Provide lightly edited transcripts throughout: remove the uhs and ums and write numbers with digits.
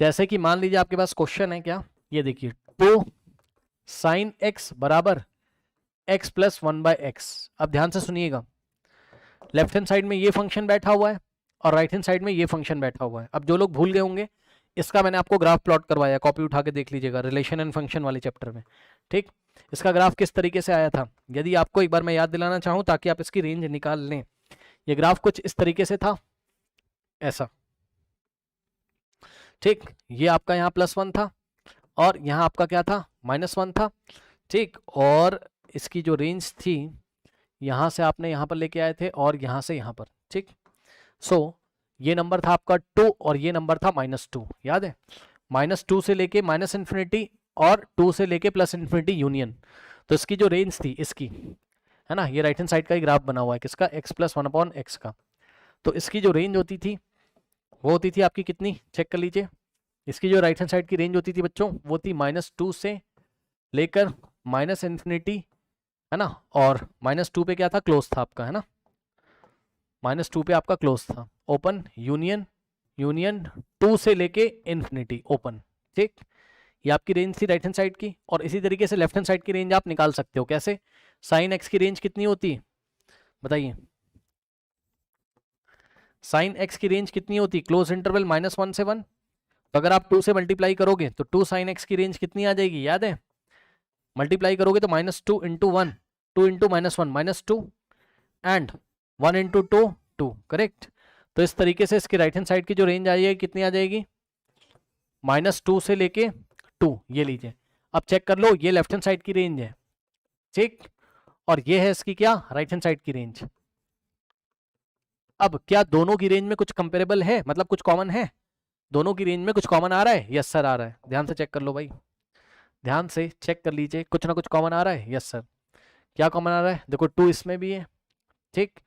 जैसे कि मान लीजिए आपके पास क्वेश्चन है क्या, ये देखिए 2 sin x बराबर x प्लस 1/x। अब ध्यान से सुनिएगा, लेफ्ट हैंड साइड में ये फंक्शन बैठा हुआ है और राइट हैंड साइड में ये फंक्शन बैठा हुआ है। अब जो लोग भूल गए होंगे, इसका मैंने आपको ग्राफ प्लॉट करवाया, कॉपी उठा के देख लीजिएगा रिलेशन एंड फंक्शन वाले चैप्टर में। ठीक, इसका ग्राफ किस तरीके से आया था, यदि आपको एक बार मैं याद दिलाना चाहूं ताकि आप इसकी रेंज निकाल लें। ये ग्राफ कुछ इस तरीके से था, ऐसा। ठीक, ये आपका यहाँ +1 था और यहाँ आपका क्या था, -1 था। ठीक, और इसकी जो रेंज थी, यहाँ से आपने यहाँ पर लेके आए थे और यहाँ से यहाँ पर। ठीक, सो ये नंबर था आपका 2 और ये नंबर था -2, याद है। -2 से लेके -∞ और 2 से लेके +∞ यूनियन। तो इसकी जो रेंज थी इसकी, है ना, ये राइट हैंड साइड का ही ग्राफ बना हुआ है किसका, x + 1/x का। तो इसकी जो रेंज होती थी वो होती थी आपकी कितनी, चेक कर लीजिए। इसकी जो राइट हैंड साइड की रेंज होती थी बच्चों, वो थी -2 से लेकर -∞, है ना, और -2 पे क्या था, क्लोज था आपका, है ना, -2 पे आपका क्लोज था, ओपन यूनियन, यूनियन 2 से लेके इन्फिनिटी ओपन। ठीक, ये आपकी रेंज थी राइट हैंड साइड की। और इसी तरीके से लेफ्ट हैंड साइड की रेंज आप निकाल सकते हो, कैसे, sin x की रेंज कितनी होती है बताइए, sin x की रेंज कितनी होती, क्लोज इंटरवल -1 से 1। तो अगर आप 2 से मल्टीप्लाई करोगे तो 2 sin x की रेंज कितनी आ जाएगी, याद है, मल्टीप्लाई करोगे तो -2 × 1, 2 × -1 -2 एंड 1 × 2 2, करेक्ट। तो इस तरीके से इसकी राइट हैंड साइड की जो रेंज आ जाएगी कितनी आ जाएगी, -2 से लेके 2, ये लीजिए। अब चेक कर लो, ये लेफ्ट हैंड साइड की रेंज है, ठीक, और ये है इसकी क्या, राइट हैंड साइड की रेंज। अब क्या दोनों की रेंज में कुछ कंपेरेबल है, मतलब कुछ कॉमन है, दोनों की रेंज में कुछ कॉमन आ रहा है, यस सर आ रहा है। ध्यान से चेक कर लो भाई, ध्यान से चेक कर लीजिए, कुछ ना कुछ कॉमन आ रहा है, यस सर। क्या कॉमन आ रहा है, देखो 2 इसमें भी है, ठीक,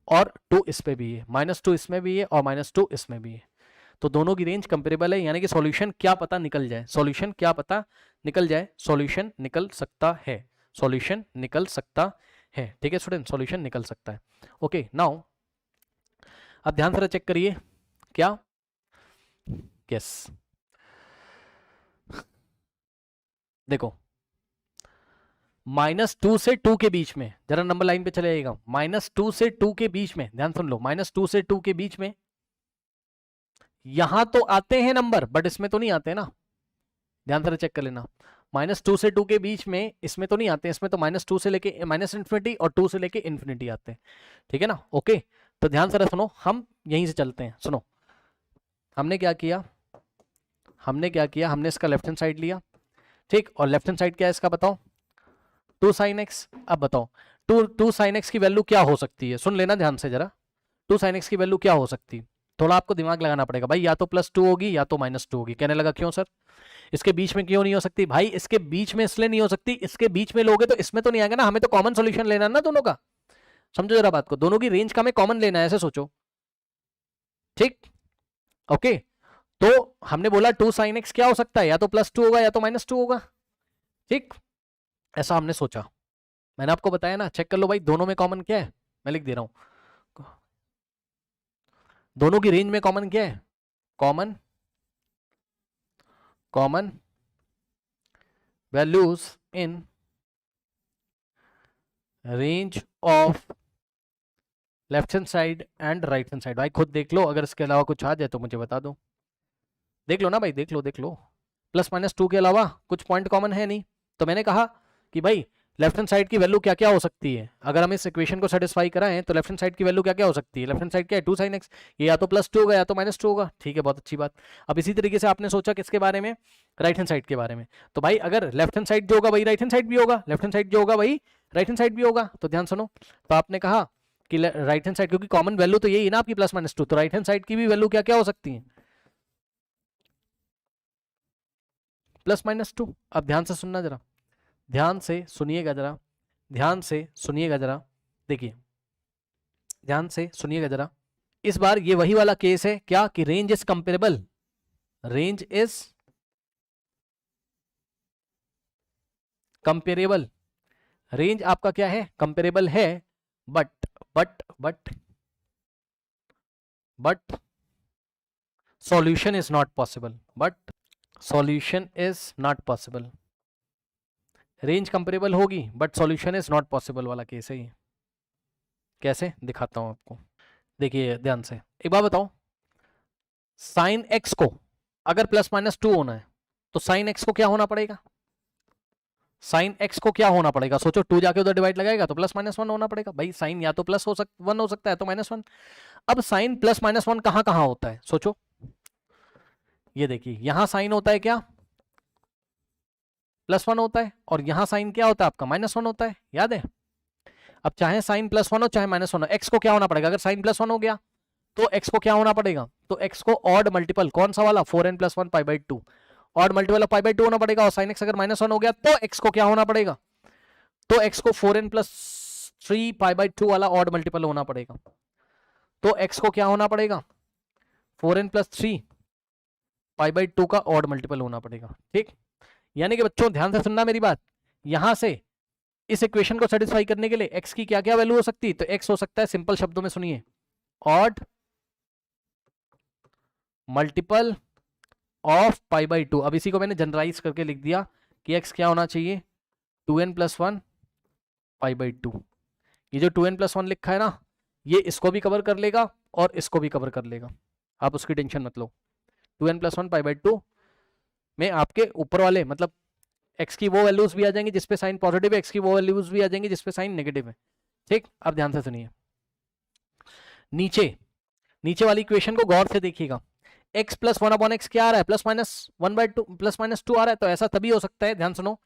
और 2 इस पे भी है, -2 इसमें भी है और -2 इसमें भी है। तो दोनों की रेंज कंपेरेबल है, यानी कि सॉल्यूशन क्या पता निकल जाए, सॉल्यूशन क्या पता निकल जाए, सॉल्यूशन निकल सकता है, सॉल्यूशन निकल सकता है। ठीक है स्टूडेंट, सॉल्यूशन निकल सकता है। ओके नाउ अब ध्यान से चेक करिए, क्या, यस, देखो -2 से 2 के बीच में, जरा नंबर लाइन पे चले जाइएगा, -2 से 2 के बीच में, ध्यान सुन लो, -2 से 2 के बीच में, यहां तो आते हैं नंबर बट इसमें तो नहीं आते ना, ध्यान से चेक कर लेना। -2 से 2 के बीच में इसमें तो नहीं आते, इसमें तो -2 से लेके -∞ और 2 से लेके इन्फिनिटी आते हैं, ठीक है ना। ओके, तो ध्यान से सुनो, हम यहीं से चलते हैं, सुनो हमने क्या किया, हमने इसका लेफ्ट हैंड साइड लिया, ठीक, और लेफ्ट हैंड साइड क्या है इसका बताओ, 2 sin x। अब बताओ 2 sin x की वैल्यू क्या हो सकती है, सुन लेना ध्यान से जरा, 2 sin x की वैल्यू क्या हो सकती है, थोड़ा आपको दिमाग लगाना पड़ेगा भाई, या तो +2 होगी या तो -2 होगी। कहने लगा क्यों सर, इसके बीच में क्यों नहीं हो सकती, भाई इसके बीच में इसलिए नहीं हो सकती, इसके बीच में लोगे तो इसमें तो नहीं आएगा ना, हमें तो कॉमन सॉल्यूशन लेना है ना दोनों का, समझो जरा बात को, दोनों की रेंज का हमें कॉमन लेना है, ऐसे सोचो, ठीक। ओके, तो हमने बोला 2 sin x क्या हो सकता है, या तो +2 होगा या तो -2 होगा, ठीक, ऐसा हमने सोचा। मैंने आपको बताया ना, चेक कर लो भाई दोनों में कॉमन क्या है, मैं लिख दे रहा हूं, दोनों की रेंज में कॉमन क्या है, common values in range of left hand side and right hand side. भाई खुद देख लो, अगर इसके अलावा कुछ आ जाए तो मुझे बता दो, देख लो ना भाई, देख लो +-2 के अलावा कुछ पॉइंट कॉमन है नहीं। तो मैंने कहा कि भाई लेफ्ट हैंड साइड की वैल्यू क्या क्या हो सकती है, अगर हम इस इक्वेशन को सेटिस्फाई कराएं तो लेफ्ट हैंड साइड की वैल्यू क्या क्या हो सकती है, लेफ्ट हैंड साइड क्या है 2 sin x, ये या तो +2 होगा या तो -2 होगा, ठीक है, बहुत अच्छी बात। अब इसी तरीके से आपने सोचा किसके बारे में, राइट हैंड साइड के बारे में। तो भाई अगर लेफ्ट हैंड साइड जो होगा वही राइट हैंड साइड भी होगा, लेफ्ट हैंड साइड जो होगा वही राइट हैंड साइड भी होगा। तो ध्यान सुनो, तो आपने कहा कि राइट हैंड साइड, क्योंकि कॉमन वैल्यू तो यही है ना आपकी +-2, तो राइट हैंड साइड की भी वैल्यू क्या क्या हो सकती है, +-2। अब ध्यान से सुनना जरा, ध्यान से सुनिएगा जरा, ध्यान से सुनिएगा जरा, देखिए ध्यान से सुनिएगा जरा, इस बार ये वही वाला केस है क्या कि range is comparable, range is comparable, range आपका क्या है, कंपेरेबल है, but solution is not possible. But solution is not possible. Range comparable होगी but solution is not possible वाला केस है ये। कैसे दिखाता हूं आपको, देखिए ध्यान से एक बात बताओ, साइन एक्स को अगर प्लस माइनस 2 होना है तो साइन एक्स को क्या होना पड़ेगा, साइन एक्स को क्या होना पड़ेगा, सोचो 2 जाके उधर डिवाइड लगाएगा तो प्लस माइनस 1 होना पड़ेगा भाई। साइन या तो प्लस 1 हो सकता है तो -1। अब साइन प्लस -1 कहां कहां होता है सोचो, ये देखिए यहां साइन होता है क्या, +1 होता है, और यहां साइन क्या होता है आपका -1 होता है, याद है। अब चाहे साइन +1 हो चाहे -1 हो, एक्स को क्या होना पड़ेगा, अगर साइन +1 हो गया तो एक्स को क्या होना पड़ेगा, तो एक्स को ऑड मल्टीपल कौन सा वाला 4n + 1 π/2 ऑड मल्टीपल ऑफ π/2 होना पड़ेगा, और साइन एक्स अगर -1 हो गया तो एक्स को क्या होना पड़ेगा, तो एक्स को 4n + 3 π/2 वाला ऑड मल्टीपल होना पड़ेगा। तो एक्स को क्या होना पड़ेगा, 4n + 3 π/2 का ऑड मल्टीपल होना पड़ेगा। ठीक, यानी कि बच्चों ध्यान से सुनना मेरी बात, यहां से इस इक्वेशन को सेटिस्फाई करने के लिए एक्स की क्या क्या वैल्यू हो सकती है, तो एक्स हो सकता है, सिंपल शब्दों में सुनिए, ऑड मल्टीपल ऑफ π/2। अब इसी को मैंने जनरलाइज करके लिख दिया कि एक्स क्या होना चाहिए, 2n + 1 π/2। ये जो 2n + 1 लिखा है ना, ये इसको भी कवर कर लेगा और इसको भी कवर कर लेगा, आप उसकी टेंशन मत लो। 2n + 1 π/2 में आपके ऊपर वाले मतलब एक्स की वो वैल्यूज भी आ जाएंगी जिसपे साइन पॉजिटिव है, एक्स की वो वैल्यूज भी आ जाएंगी जिसपे साइन नेगेटिव है। ठीक, अब ध्यान से सुनिए, नीचे वाली इक्वेशन को गौर से देखिएगा, x + 1/x क्या आ रहा है, +-1/2 +-2 आ रहा है, तो ऐसा तभी हो सकता है, ध्यान सुनो,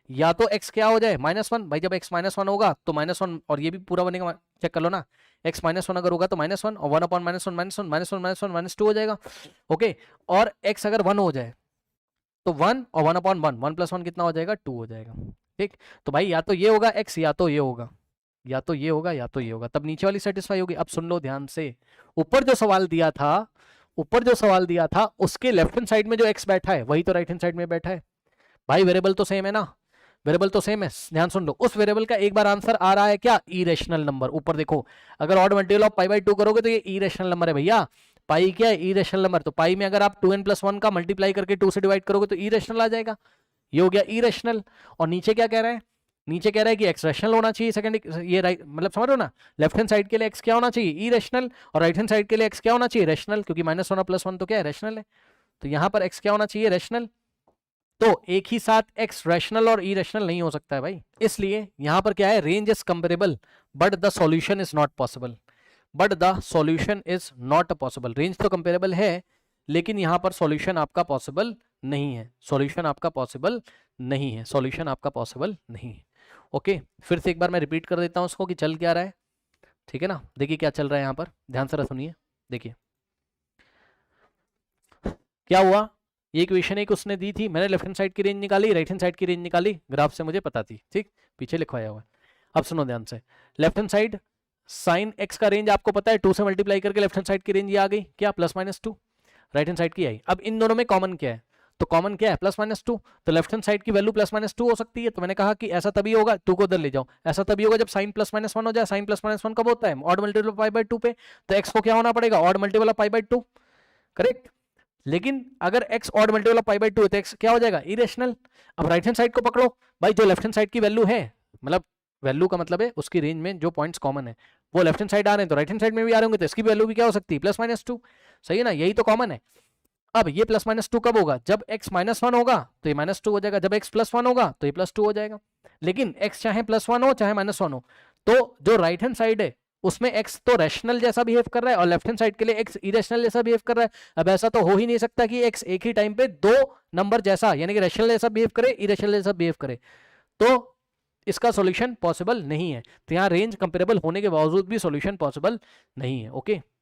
या तो x क्या हो जाए -1, भाई जब x -1 होगा तो -1, और ये भी पूरा बनेगा, चेक कर लो ना, x -1 अगर होगा तो -1 और 1/-1 -2 हो जाएगा। ओके, और x अगर 1 हो जाए तो 1 और 1/1 1 + 1 कितना हो जाएगा, 2 हो जाएगा। ठीक, तो भाई या तो ये होगा x या तो ये होगा, या तो ये होगा या तो ये होगा, तब नीचे वाली सेटिस्फाई होगी। अब सुन लो ध्यान से, ऊपर जो सवाल दिया था उसके लेफ्ट हैंड साइड में जो x बैठा है वही तो राइट हैंड साइड में बैठा है भाई, वेरिएबल तो सेम है ना, वेरिएबल तो सेम है, ध्यान सुन लो, उस वेरिएबल का एक बार आंसर आ रहा है क्या, इरेशनल नंबर। ऊपर देखो, अगर ऑड मल्टीपल ऑफ π/2 करोगे तो ये इरेशनल नंबर है भैया, पाई क्या है, इरेशनल नंबर, तो पाई में अगर आप 2n + 1 का मल्टीप्लाई करके 2 से डिवाइड करोगे तो इरेशनल आ जाएगा, ये हो गया इरेशनल। और नीचे क्या कह रहा है, नीचे कह रहा है कि एक्स रैशनल होना चाहिए, सेकंड ये राइट, मतलब समझ रहे हो ना, लेफ्ट हैंड साइड के लिए एक्स क्या होना चाहिए, इरेशनल, और राइट हैंड साइड के लिए एक्स क्या होना चाहिए, रैशनल, क्योंकि -1 + 1 तो क्या है, रैशनल है, तो यहां पर एक्स क्या होना चाहिए, रैशनल। तो एक ही साथ एक्स रैशनल और इरेशनल नहीं हो सकता है भाई, इसलिए यहां पर क्या है, range is comparable but the solution is not possible, but the solution is not possible. Range तो कंपेरेबल है लेकिन यहां पर सॉल्यूशन आपका पॉसिबल नहीं है, सॉल्यूशन आपका पॉसिबल नहीं है, सॉल्यूशन आपका पॉसिबल नहीं है। ओके, फिर से एक बार मैं रिपीट कर देता हूं उसको कि चल क्या रहा है, ठीक है ना। देखिए क्या चल रहा है यहां पर, ध्यान से सुनिए, देखिए क्या हुआ, ये इक्वेशन एक उसने दी थी, मैंने लेफ्ट हैंड साइड की रेंज निकाली, राइट हैंड साइड की रेंज निकाली, ग्राफ से मुझे पता थी, ठीक, पीछे लिखवाया हुआ है। अब सुनो ध्यान से, left hand side sine x का रेंज आपको पता है, 2 से मल्टीप्लाई करके लेफ्ट हैंड साइड की रेंज ये आ गई क्या, +-2, राइट हैंड साइड की आई। अब इन दोनों में कॉमन क्या है, तो कॉमन क्या है, +-2, तो लेफ्ट हैंड साइड की वैल्यू +-2 हो सकती है, तो मैंने कहा कि ऐसा तभी होगा, 2 को उधर ले जाओ, ऐसा तभी होगा जब साइन +-1 हो जाए। साइन +-1 कब होता है, ऑड मल्टीपल ऑफ π/2 पे, तो एक्स को क्या होना पड़ेगा, ऑड मल्टीपल ऑफ π/2, करेक्ट। लेकिन अगर x ऑड मल्टीपल ऑफ π/2 है तो x क्या हो जाएगा, इरेशनल। अब राइट हैंड साइड को पकड़ो भाई, जो लेफ्ट हैंड साइड की वैल्यू है, मतलब वैल्यू का मतलब है उसकी रेंज में जो पॉइंट्स कॉमन है वो लेफ्ट हैंड साइड आ रहे हैं तो राइट हैंड साइड में भी आ रहे होंगे, तो इसकी वैल्यू भी क्या हो सकती है, +-2, सही है ना, यही तो कॉमन है। अब ये +-2 कब होगा, जब x -1 होगा तो ये -2 हो जाएगा, जब x +1 होगा तो ये +2 हो जाएगा। लेकिन x चाहे +1 हो चाहे -1 हो, तो जो राइट हैंड साइड है उसमें x तो रैशनल जैसा बिहेव कर रहा है और लेफ्ट हैंड साइड के लिए x इरेशनल जैसा बिहेव कर रहा है। अब ऐसा तो हो ही नहीं सकता कि x एक ही टाइम पे दो नंबर जैसा, यानी कि रैशनल जैसा बिहेव करे, इरेशनल जैसा बिहेव करे, तो इसका सॉल्यूशन पॉसिबल नहीं है। तो यहाँ रेंज कंपेरेबल होने के बावजूद भी सॉल्यूशन पॉसिबल नहीं है। ओके,